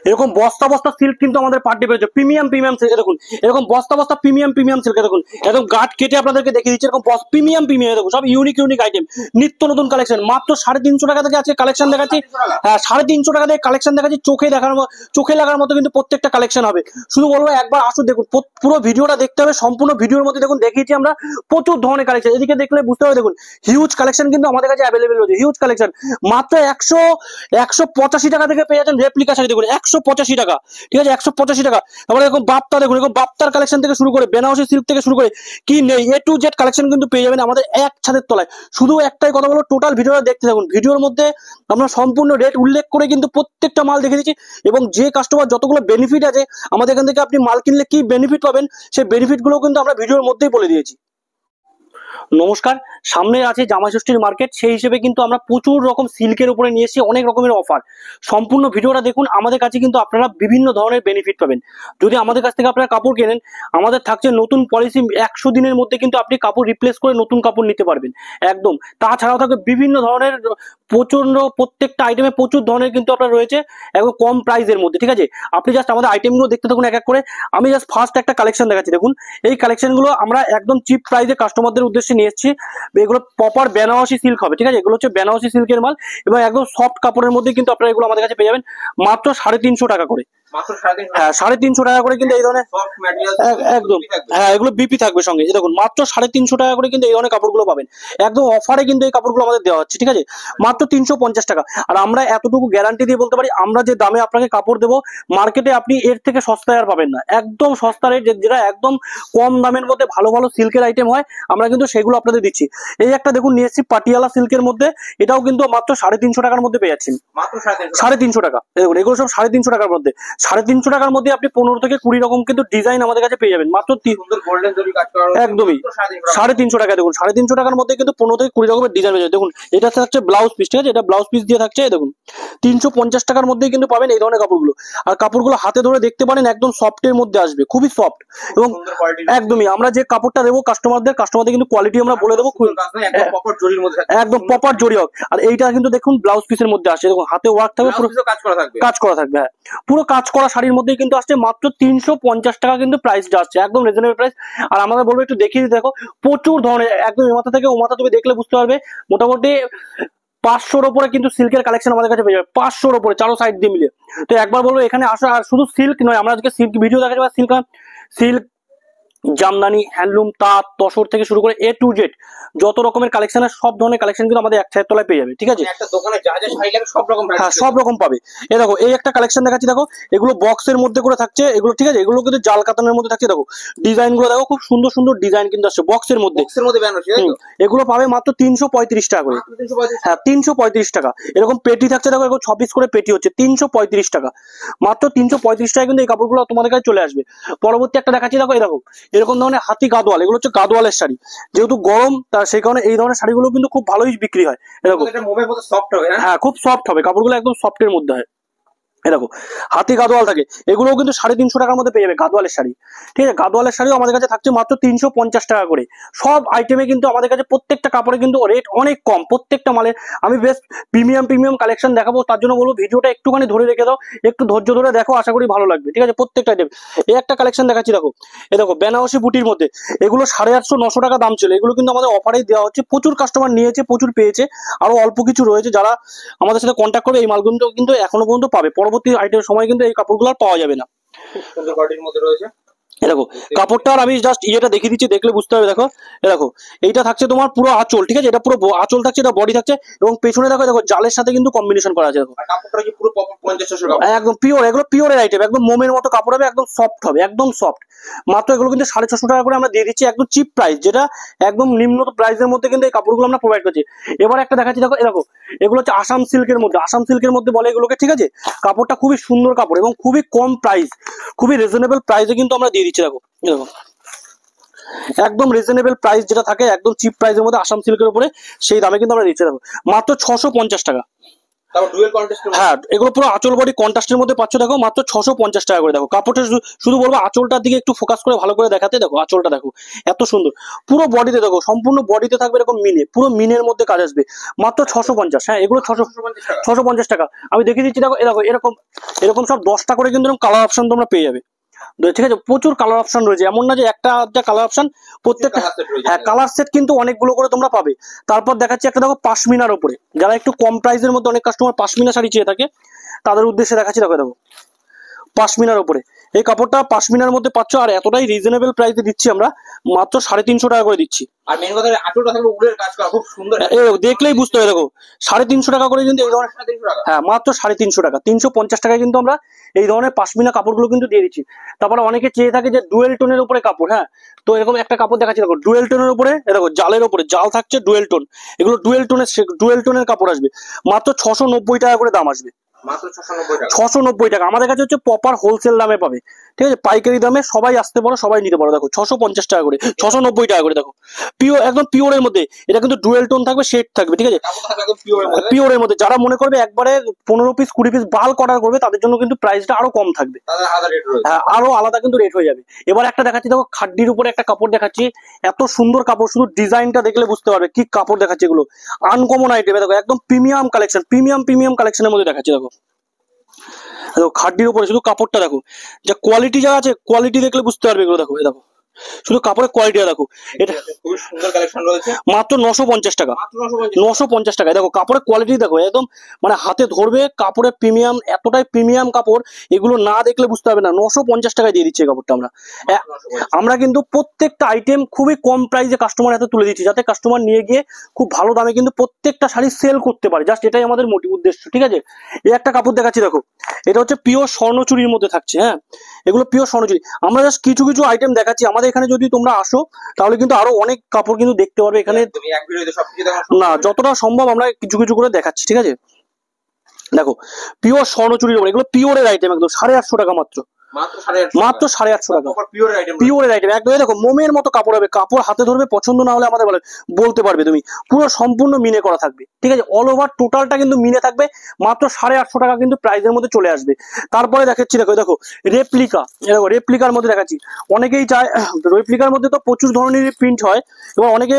এরকম বস্তা বস্তা সিল্ক কিন্তু আমাদের পার্টি পেয়েছে, প্রিমিয়াম প্রিমিয়াম সিল্ক। দেখুন এরকম বস্তা বস্তা প্রিমিয়াম প্রিমিয়াম সিল্ক, দেখুন একদম গাঁট কেটে আপনাদেরকে দেখিয়ে দিচ্ছি, এরকম প্রিমিয়াম প্রিমিয়াম, দেখুন সব ইউনিক ইউনিক আইটেম, নিত্য নতুন কালেকশন। মাত্র 350 টাকা থেকে আজকে কালেকশন দেখাচ্ছি। হ্যাঁ, 350 টাকা থেকে কালেকশন দেখাচ্ছি, চোখে লাগার মতো কিন্তু প্রত্যেকটা কালেকশন হবে। শুধু বলবো একবার আসুন, দেখুন পুরো ভিডিওটা দেখতে হবে, সম্পূর্ণ ভিডিওর মধ্যে দেখুন দেখিয়েছি আমরা প্রচুর ধরনের কালেকশন। এদিকে দেখলে বুঝতে হবে, দেখুন হিউজ কালেকশন কিন্তু আমাদের কাছে অ্যাভেলেবেল রয়েছে, হিউজ কালেকশন। মাত্র 185 টাকা থেকে পেয়ে যাচ্ছেন রেপ্লিকা শাড়ি, দেখুন 185 টাকা, ঠিক আছে 185 টাকা। তারপরে দেখুন বাপ্তা, দেখুন এরকম বাপ্তার কালেকশন থেকে শুরু করে বেনারসি সিল্ক থেকে শুরু করে কি নেই A to Z কালেকশন কিন্তু পেয়ে যাবেন আমাদের এক ছাদের তলায়। শুধু একটাই কথা বলো, টোটাল ভিডিওটা দেখতে থাকুন, ভিডিওর মধ্যে আমরা সম্পূর্ণ রেট উল্লেখ করে কিন্তু প্রত্যেকটা মাল দেখে দিচ্ছি, এবং যে কাস্টমার যতগুলো বেনিফিট আছে আমাদের এখান থেকে আপনি মাল কিনলে কি বেনিফিট পাবেন সেই বেনিফিট গুলো কিন্তু আমরা ভিডিওর মধ্যেই বলে দিয়েছি। নমস্কার, সামনে আছে জামাই ষষ্ঠীর মার্কেট, সেই হিসেবে কিন্তু আমরা প্রচুর রকম সিল্কের উপরে নিয়ে এসেছি, অনেক রকমের অফার। সম্পূর্ণ ভিডিওটা দেখুন, আমাদের কাছে কিন্তু আপনারা বিভিন্ন ধরনের বেনিফিট পাবেন। যদি আমাদের কাছ থেকে আপনারা কাপড় কেনেন, আমাদের থাকছে নতুন পলিসি, 100 দিনের মধ্যে কিন্তু আপনি কাপড় রিপ্লেস করে নতুন কাপড় নিতে পারবেন একদম। তাছাড়াও থাকবে বিভিন্ন ধরনের প্রচন্ড, প্রত্যেকটা আইটেমে প্রচুর ধরনের কিন্তু আপনার রয়েছে একদম কম প্রাইসের মধ্যে, ঠিক আছে। আপনি জাস্ট আমাদের আইটেমগুলো দেখতে থাকুন এক এক করে। আমি জাস্ট ফার্স্ট একটা কালেকশন দেখাচ্ছি, দেখুন এই কালেকশনগুলো আমরা একদম চিপ প্রাইসে কাস্টমারদের উদ্দেশ্যে নিয়ে এসেছি। এগুলো প্রপার বেনারসি সিল্ক হবে, ঠিক আছে, এগুলো হচ্ছে বেনারসি সিল্কের মাল, এবং একদম সফট কাপড়ের মধ্যে কিন্তু আপনারা এগুলো আমাদের কাছে পেয়ে যাবেন মাত্র 350 টাকা করে। হ্যাঁ, 350 টাকা করে কিন্তু এই ধরনের একদম, হ্যাঁ এগুলো বিপি থাকবে সঙ্গে। দেখুন মাত্র 350 টাকা করে কিন্তু এই ধরনের কাপড়গুলো পাবেন একদম অফারে, কিন্তু এই কাপড়গুলো আমাদের দেওয়া হচ্ছে, ঠিক আছে, মাত্র 350 টাকা। আর আমরা এতটুকু গ্যারান্টি দিয়ে বলতে পারি, আমরা যে দামে আপনাকে কাপড় দেবো মার্কেটে আপনি এর থেকে সস্তায় আর পাবেন না, একদম সস্তা রেট, যেটা একদম কম দামের মধ্যে ভালো ভালো সিল্কের আইটেম হয়, আমরা কিন্তু সেগুলো আপনাদের দিচ্ছি। এই একটা দেখুন নিয়ে এসেছি পাটিয়ালা সিল্কের মধ্যে, এটাও কিন্তু মাত্র 350 টাকার মধ্যে পেয়ে যাচ্ছেন, মাত্র 350 টাকা। দেখুন এগুলো সব 350 টাকার মধ্যে, 350 টাকার মধ্যে আপনি 15 থেকে 20 রকম কিন্তু ডিজাইন আমাদের কাছে পেয়ে যাবেন মাত্র একদমই 350 টাকা। দেখুন 350 টাকার মধ্যে কিন্তু 15 থেকে 20 রকমের ডিজাইন পেয়ে যাবেন। দেখুন এটা থাকছে ব্লাউজ পিস, ঠিক আছে, এটা ব্লাউজ পিস দিয়ে থাকছে। দেখুন 350 টাকার মধ্যেই কিন্তু পাবেন এই ধরনের কাপড়গুলো। আর কাপড়গুলো হাতে ধরে দেখতে পারেন, একদম সফটের মধ্যে আসবে, খুবই সফট, এবং একদমই আমরা যে কাপড়টা দেবো কাস্টমারদের কিন্তু কোয়ালিটি আমরা বলে দেবো, একদম প্রপার জরি হোক। আর এইটা কিন্তু দেখুন ব্লাউজ পিসের মধ্যে আসছে, দেখুন হাতে ওয়ার্ক থাকবে, পুরো কাজ করা থাকবে, হ্যাঁ পুরো কাজ করা শাড়ির মধ্যেই কিন্তু আসছে মাত্র 350 টাকা কিন্তু প্রাইসটা আসছে, একদম রিজনেবল প্রাইস। আর আমাদের বলবো একটু দেখিয়ে দেখো, প্রচুর ধরনের, একদম এ মাথা থেকে ও মাথা তুমি দেখলে বুঝতে পারবে, মোটামুটি 500-র উপরে কিন্তু সিল্কের কালেকশন আমাদের কাছে পেয়ে যাবে, 500-র উপরে চারো সাইড দিয়ে মিলে। তো একবার বলবো এখানে আসো। আর শুধু সিল্ক নয়, আমরা আজকে সিল্ক ভিডিও দেখাচ্ছি, সিল্ক জামদানি, হ্যান্ডলুম, তাঁত, তসর থেকে শুরু করে A to Z যত রকমের কালেকশন, সব ধরনের কালেকশন কিন্তু আমাদের এক ছাদের তলায় পেয়ে যাবে, ঠিক আছে। একটা দোকানে যা যা শাড়ি লাগে সব রকম, হ্যাঁ সব রকম পাবে। এই দেখো এই একটা কালেকশন দেখাচ্ছি, দেখো এগুলো বক্সের মধ্যে করে থাকছে এগুলো, ঠিক আছে, এগুলো কিন্তু জাল কাতানের মধ্যে থাকছে। দেখো ডিজাইন গুলো দেখো, খুব সুন্দর সুন্দর ডিজাইন কিন্তু আসছে বক্সের মধ্যে, এগুলো পাবে মাত্র 335 টাকা করে, হ্যাঁ 335 টাকা। এরকম পেটি থাকছে, দেখো এরকম 6 পিস করে পেটি হচ্ছে 335 টাকা, মাত্র 335 টাকা কিন্তু এই কাপড়গুলো তোমাদের কাছে চলে আসবে। পরবর্তী একটা দেখাচ্ছি, দেখো এই দেখো এরকম ধরনের হাতি গাদোয়াল, এগুলো হচ্ছে গাদোয়ালের শাড়ি, যেহেতু গরম তার সেই কারণে এই ধরনের শাড়িগুলো কিন্তু খুব ভালোই বিক্রি হয়। এরকম হ্যাঁ খুব সফট হবে কাপড়গুলো, একদম সফটের মধ্যে হয়। দেখো হাতি গাদোয়াল থাকে, এগুলোও কিন্তু 350 টাকার মধ্যে পেয়ে যাবে গাদোয়ালের শাড়ি, ঠিক আছে। গাদোয়ালের শাড়িও আমাদের কাছে থাকছে মাত্র 350 টাকা করে। সব আইটেমে কিন্তু আমাদের কাছে প্রত্যেকটা কাপড়ে কিন্তু রেট অনেক কম, প্রত্যেকটা মালে। আমি বেশ প্রিমিয়াম কালেকশন দেখাবো, তার জন্য বলবো ভিডিওটা একটুখানি ধরে রেখে দাও, একটু ধৈর্য ধরে দেখো, আশা করি ভালো লাগবে, ঠিক আছে। প্রত্যেকটা আইটেম, এই একটা কালেকশন দেখাচ্ছি, দেখো এই দেখো বেনারসি বুটির মধ্যে, এগুলো 850-900 টাকা দাম ছিল, এগুলো কিন্তু আমাদের অফারেই দেওয়া হচ্ছে, প্রচুর কাস্টমার নিয়েছে, প্রচুর পেয়েছে, আরো অল্প কিছু রয়েছে, যারা আমাদের সাথে কন্ট্যাক্ট করবে এই মালগুলো কিন্তু এখনো পর্যন্ত পাবে। পরবর্তী আইটেমের সময় কিন্তু এই কাপড়গুলো আর পাওয়া যাবে না। সুন্দর কোয়ালিটির মধ্যে রয়েছে, দেখো কাপড়টা আমি জাস্ট ইয়েটা দেখিয়ে দিচ্ছি, দেখলে বুঝতে হবে। দেখো দেখো এইটা থাকছে তোমার পুরো আঁচল, ঠিক আছে, এটা পুরো আঁচল থাকছে, এটা বডি থাকছে, এবং পেছনে দেখো দেখো জালের সাথে কিন্তু কম্বিনেশন করা আছে। দেখো কাপড়টা কি পুরো 50-600 টাকা, একদম পিওর, এগুলো পিওরের আইটেম, একদম মোমের মতো কাপড় হবে, একদম সফট হবে, একদম সফট। মাত্র এগুলো কিন্তু 650 টাকা করে আমরা দিয়ে দিচ্ছি, একদম চিপ প্রাইস, যেটা একদম নিম্ন প্রাইসের মধ্যে কিন্তু এই কাপড়গুলো আমরা প্রোভাইড করছি। এবার একটা দেখাচ্ছি, দেখো দেখো এগুলো হচ্ছে আসাম সিল্কের মধ্যে, আসাম সিল্কের মধ্যে বলে এগুলোকে, ঠিক আছে। কাপড়টা খুবই সুন্দর কাপড় এবং খুবই কম প্রাইস, খুবই রিজনেবল প্রাইসে কিন্তু আমরা দিয়ে দিচ্ছি। দেখো দেখো একদম রিজনেবল প্রাইস যেটা থাকে, একদম চিপ প্রাইসের মধ্যে আসাম সিল্কের উপরে, সেই দামে কিন্তু আমরা দিচ্ছি। দেখো মাত্র 650 টাকা, হ্যাঁ, এগুলো পুরো আঁচল বডি কন্ট্রাস্টের মধ্যে পাচ্ছ। দেখো মাত্র 650 টাকা করে। দেখো কাপড়টা শুধু বলবো আঁচলটার দিকে একটু ফোকাস করে ভালো করে দেখাতে। দেখো আঁচলটা দেখো এত সুন্দর, পুরো বডিতে দেখো, সম্পূর্ণ বডিতে থাকবে এরকম মিনে, পুরো মিনের মধ্যে কাজ আসবে, মাত্র 650। হ্যাঁ, এগুলো 650 টাকা। আমি দেখিয়ে দিচ্ছি। দেখো দেখো এরকম এরকম সব 10টা করে কিন্তু কালার অপশন তোমরা পেয়ে যাবে। ঠিক আছে, প্রচুর কালার অপশন রয়েছে, এমন না যে একটা কালার অপশন, প্রত্যেকটা। হ্যাঁ, কালার সেট কিন্তু অনেকগুলো করে তোমরা পাবে। তারপর দেখাচ্ছি একটা, দেখো পাশমিনার উপরে, যারা একটু কম প্রাইসের মধ্যে, অনেক কাস্টমার পাশমিনা শাড়ি চেয়ে থাকে, তাদের উদ্দেশ্যে দেখাচ্ছি। দেখো দেখো পাশমিনার উপরে এই কাপড়টা পাশমিনার মধ্যে পাচ্ছ, আর এতটাই রিজনেবল প্রাইসে দিচ্ছি আমরা, মাত্র 350 টাকা করে দিচ্ছি। আর মেন কথা আঁচলটা থাকবে উলের কাজ করা, খুব সুন্দর, দেখলেই বুঝতে হবে। দেখো 350 টাকা করে কিন্তু এই ধরনের, হ্যাঁ মাত্র 350 টাকা, 350 টাকায় কিন্তু আমরা এই ধরনের পাশমিনা কাপড়গুলো কিন্তু দিয়ে দিচ্ছি। তারপরে অনেকে চেয়ে থাকে যে ডুয়েল টোনের উপরে কাপড়। হ্যাঁ, তো এরকম একটা কাপড় দেখাচ্ছি। দেখো ডুয়েল টোনের উপরে, দেখো জালের উপরে জাল থাকছে, ডুয়েল টোন, এগুলো ডুয়েল টোনের কাপড় আসবে, মাত্র 690 টাকা করে দাম আসবে। 690 টাকা আমাদের কাছে হচ্ছে প্রপার হোলসেল দামে পাবে। ঠিক আছে, পাইকারি দামে সবাই আসতে পারো, সবাই নিতে পারো। দেখো 650 টাকা করে, 690 টাকা করে। দেখো পিওর, একদম পিওরের মধ্যে, এটা কিন্তু ডুয়েল টোন থাকবে, শেড থাকবে। ঠিক আছে, পিওরের মধ্যে যারা মনে করবে একবারে 15 পিস 20 পিস বাল্ক অর্ডার করবে, তাদের জন্য কিন্তু প্রাইসটা আরো কম থাকবে। হ্যাঁ, আরো আলাদা কিন্তু রেট হয়ে যাবে। এবার একটা দেখাচ্ছি, দেখো খাড্ডির উপরে একটা কাপড় দেখাচ্ছি, এত সুন্দর কাপড়, শুধু ডিজাইনটা দেখলে বুঝতে পারবে কি কাপড় দেখাচ্ছি। এগুলো আনকমন আইটেম, দেখো একদম প্রিমিয়াম কালেকশন, প্রিমিয়াম কালেকশনের মধ্যে দেখাচ্ছি। দেখো খাড্ডির উপরে শুধু কাপড়টা দেখো, যা কোয়ালিটি যা আছে, কোয়ালিটি দেখলে বুঝতে পারবে। এগুলো দেখো, দেখো শুধু কাপড়ের কোয়ালিটিটা দেখো। এটা খুব সুন্দর কালেকশন রয়েছে, মাত্র 950 টাকা, 950 টাকা। দেখো কাপড়ের কোয়ালিটি দেখো, একদম মানে হাতে ধরবে, কাপড়ের প্রিমিয়াম, এতটাই প্রিমিয়াম কাপড়, এগুলো না দেখলে বুঝতে পারবে না। 950 টাকায় দিয়ে দিচ্ছে এই কাপড়টা আমরা। আমরা কিন্তু প্রত্যেকটা আইটেম খুবই কম প্রাইসে কাস্টমার হাতে তুলে দিচ্ছি, যাতে কাস্টমার নিয়ে গিয়ে খুব ভালো দামে কিন্তু প্রত্যেকটা শাড়ি সেল করতে পারে। জাস্ট এটাই আমাদের মোটিভ, উদ্দেশ্য। ঠিক আছে, এই একটা কাপড় দেখাচ্ছি। দেখো এটা হচ্ছে পিওর স্বর্ণচুরির মধ্যে থাকছে। হ্যাঁ, এগুলো পিওর স্বর্ণচুরি। আমরা জাস্ট কিছু কিছু আইটেম দেখাচ্ছি। আমাদের এখানে যদি তোমরা আসো, তাহলে কিন্তু আরো অনেক কাপড় কিন্তু দেখতে পারবে এখানে। না, যতটা সম্ভব আমরা কিছু কিছু করে দেখাচ্ছি। ঠিক আছে, দেখো পিওর স্বর্ণচুরির উপর, এগুলো পিওরের আইটেম, একদম 850 টাকা মাত্র, মাত্র 850 টাকা পিওরের আইটেম। একদম দেখো মোমের মতো কাপড় হবে, কাপড় হাতে ধরবে, পছন্দ না হলে আমাদের বলতে পারবে তুমি, পুরো সম্পূর্ণ মিনে করা থাকবে। ঠিক আছে, অল ওভার টোটালটা কিন্তু মিনে থাকবে, মাত্র 850 টাকা কিন্তু প্রাইসের মধ্যে চলে আসবে। তারপরে দেখাচ্ছি, দেখো দেখো রেপ্লিকা, দেখো রেপ্লিকার মধ্যে দেখাচ্ছি। অনেকেই চায়, রেপ্লিকার মধ্যে তো প্রচুর ধরনের প্রিন্ট হয়, এবং অনেকে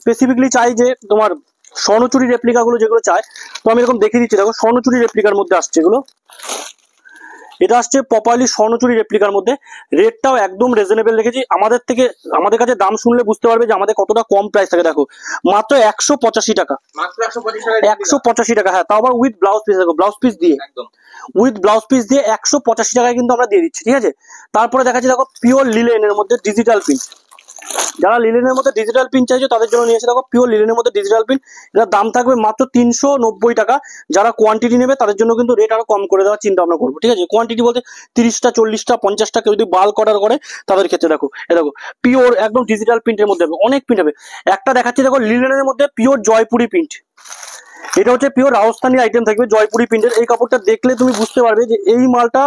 স্পেসিফিকলি চাই যে তোমার স্বর্ণচুরি রেপ্লিকা গুলো যেগুলো চায়, তো আমি এরকম দেখিয়ে দিচ্ছি। দেখো স্বর্ণচুরি রেপ্লিকার মধ্যে আসছে এগুলো, এটা আসছে প্রপারলি স্বর্ণচুরি রেপ্লিকার মধ্যে। রেটটাও একদম রিজনেবল রেখেছি। আমাদের কাছে দাম শুনলে বুঝতে পারবে যে আমাদের কতটা কম প্রাইস থাকে। দেখো মাত্র 185 টাকা, 185 টাকা। হ্যাঁ, তাও আবার উইথ ব্লাউজ পিস। দেখো ব্লাউজ পিস দিয়ে, উইথ ব্লাউজ পিস দিয়ে 185 টাকায় কিন্তু আমরা দিয়ে দিচ্ছি। ঠিক আছে, তারপরে দেখাচ্ছি দেখো পিওর লিলেনের মধ্যে ডিজিটাল প্রিন্ট। যারা লিলেনের মধ্যে ডিজিটাল প্রিন্ট চাইছো, তাদের জন্য নিয়ে এসে দেখো পিওর লিলেনের মধ্যে ডিজিটাল প্রিন্ট। এটার দাম থাকবে মাত্র 390 টাকা। যারা কোয়ান্টিটি নেবে, তাদের জন্য কিন্তু রেট আরো কম করে দেওয়ার চিন্তা ভাবনা করবো। ঠিক আছে, কোয়ান্টিটি বলতে 30টা 40টা 50টা, কেউ যদি বাল্ক অর্ডার করে তাদের ক্ষেত্রে দেখো, এ দেখো পিওর একদম ডিজিটাল প্রিন্টের মধ্যে হবে, অনেক প্রিন্ট হবে। একটা দেখাচ্ছি দেখো লিলেনের মধ্যে পিওর জয়পুরি প্রিন্ট। এটা হচ্ছে পিওর রাজস্থানি আইটেম থাকবে, জয়পুরি প্রিন্টের। এই কাপড়টা দেখলে তুমি বুঝতে পারবে যে এই মালটা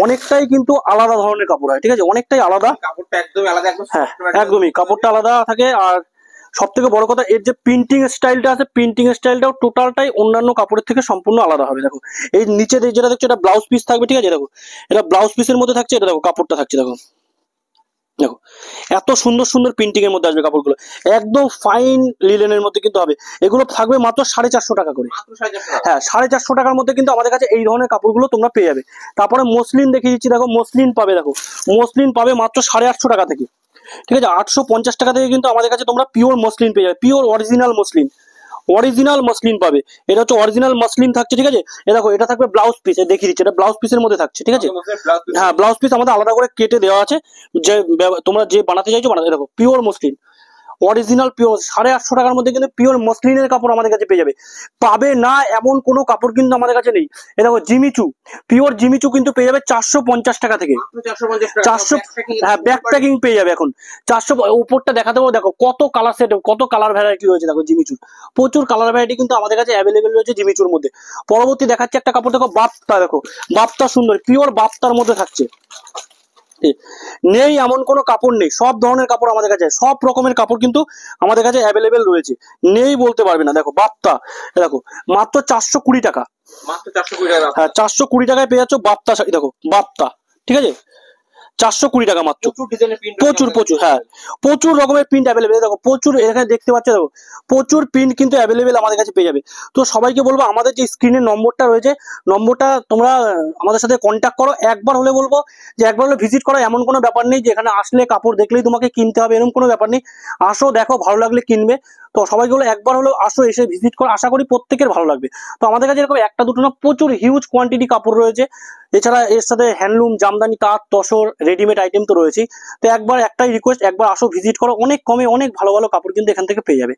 অনেকটাই কিন্তু আলাদা ধরনের কাপড় হয়। ঠিক আছে, অনেকটাই আলাদা, কাপড়টা একদমই আলাদা। হ্যাঁ একদমই কাপড়টা আলাদা থাকে। আর সব থেকে বড় কথা, এর যে প্রিন্টিং স্টাইলটা আছে, প্রিন্টিং স্টাইলটাও টোটালটাই অন্যান্য কাপড়ের থেকে সম্পূর্ণ আলাদা হবে। দেখো এই নিচে যেটা দেখছো, এটা ব্লাউজ পিস থাকবে। ঠিক আছে, দেখো এটা ব্লাউজ পিসের মধ্যে থাকছে, এটা দেখো কাপড়টা থাকছে। দেখো দেখো এত সুন্দর সুন্দর প্রিন্টিং এর মধ্যে আসবে কাপড়গুলো, একদম ফাইন লিলেনের মধ্যে কিন্তু হবে। এগুলো থাকবে মাত্র 450 টাকা করে। হ্যাঁ, 450 টাকার মধ্যে কিন্তু আমাদের কাছে এই ধরনের কাপড়গুলো তোমরা পেয়ে যাবে। তারপরে মসলিন দেখিয়ে দিচ্ছি। দেখো মসলিন পাবে, দেখো মসলিন পাবে মাত্র 850 টাকা থেকে। ঠিক আছে, 850 টাকা থেকে কিন্তু আমাদের কাছে তোমরা পিওর মসলিন পেয়ে যাবে, pure original muslin, original muslin পাবে। এটা হচ্ছে অরিজিনাল মসলিন থাকছে। ঠিক আছে, এ দেখো এটা থাকবে ব্লাউজ পিস, দেখিয়ে দিচ্ছে, এটা ব্লাউজ পিসের মধ্যে থাকছে। ঠিক আছে, হ্যাঁ ব্লাউজ পিস আমাদের আলাদা করে কেটে দেওয়া আছে, যে তোমরা যে বানাতে চাইছো বানাতে। দেখো পিওর মসলিন, অরিজিনাল পিওর, 850 টাকার মধ্যে কিন্তু পিওর মসলিনের কাপড় আমাদের কাছে পেয়ে যাবে। পাবে না এমন কোনো কাপড় কিন্তু আমাদের কাছে নেই। এ দেখো জিমিচু, পিওর জিমিচু কিন্তু পেয়ে যাবে 450 টাকা থেকে। 400, হ্যাঁ ব্যাক প্যাকিং পেয়ে যাবে এখন 400। উপরটা দেখাতে পারবো, দেখো কত কালার সেট, কত কালার ভ্যারাইটি রয়েছে। দেখো জিমিচুর প্রচুর কালার ভ্যারাইটি কিন্তু আমাদের কাছে অ্যাভেলেবেল রয়েছে জিমিচুর মধ্যে। পরবর্তী দেখাচ্ছে একটা কাপড়, দেখো বাপ্তা, দেখো বাপ্তা সুন্দর, পিওর বাপ্তার মধ্যে থাকছে। নেই এমন কোনো কাপড় নেই, সব ধরনের কাপড় আমাদের কাছে, সব রকমের কাপড় কিন্তু আমাদের কাছে অ্যাভেলেবেল রয়েছে, নেই বলতে পারবে না। দেখো বাপ্তা, দেখো মাত্র 420 টাকা, মাত্র 420 টাকা। হ্যাঁ 420 টাকায় পেয়ে যাচ্ছ বাপ্তা শাড়ি। দেখো বাপ্তা, ঠিক আছে, 420 টাকা মাত্র। প্রচুর ডিজাইনের প্রিন্ট, প্রচুর হ্যাঁ, প্রচুর রকমের প্রিন্ট অ্যাভেলেবেল। দেখো প্রচুর, এখানে দেখতে পাচ্ছ, দেখো প্রচুর প্রিন্ট কিন্তু অ্যাভেলেবেল আমাদের কাছে পেয়ে যাবে। তো সবাইকে বলবো আমাদের যে স্ক্রিনের নম্বরটা রয়েছে, নম্বরটা তোমরা আমাদের সাথে কন্ট্যাক্ট করো। একবার হলে বলবো যে একবার হলে ভিজিট করো, এমন কোনো ব্যাপার নেই যে এখানে আসলে কাপড় দেখলেই তোমাকে কিনতে হবে, এরকম কোনো ব্যাপার নেই। আসো, দেখো, ভালো লাগলে কিনবে। তো সবাইকে বলে একবার হলো আসো, এসে ভিজিট করো, আশা করি প্রত্যেকের ভালো লাগবে। তো আমাদের কাছে এরকম একটা দুটো না, প্রচুর হিউজ কোয়ান্টিটি কাপড় রয়েছে। এছাড়া এর সাথে হ্যান্ডলুম, জামদানি, তাঁত, তসর, রেডিমেড আইটেম তো রয়েছেই। তো একবার একটাই রিকোয়েস্ট, একবার আসো, ভিজিট করো, অনেক কমে অনেক ভালো ভালো কাপড় কিন্তু এখান থেকে পেয়ে যাবে।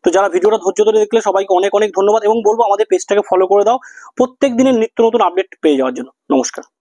তো যারা ভিডিওটা ধৈর্য ধরে দেখলে সবাইকে অনেক অনেক ধন্যবাদ, এবং বলবো আমাদের পেজটাকে ফলো করে দাও প্রত্যেক দিনের নিত্য নতুন আপডেট পেয়ে যাওয়ার জন্য। নমস্কার।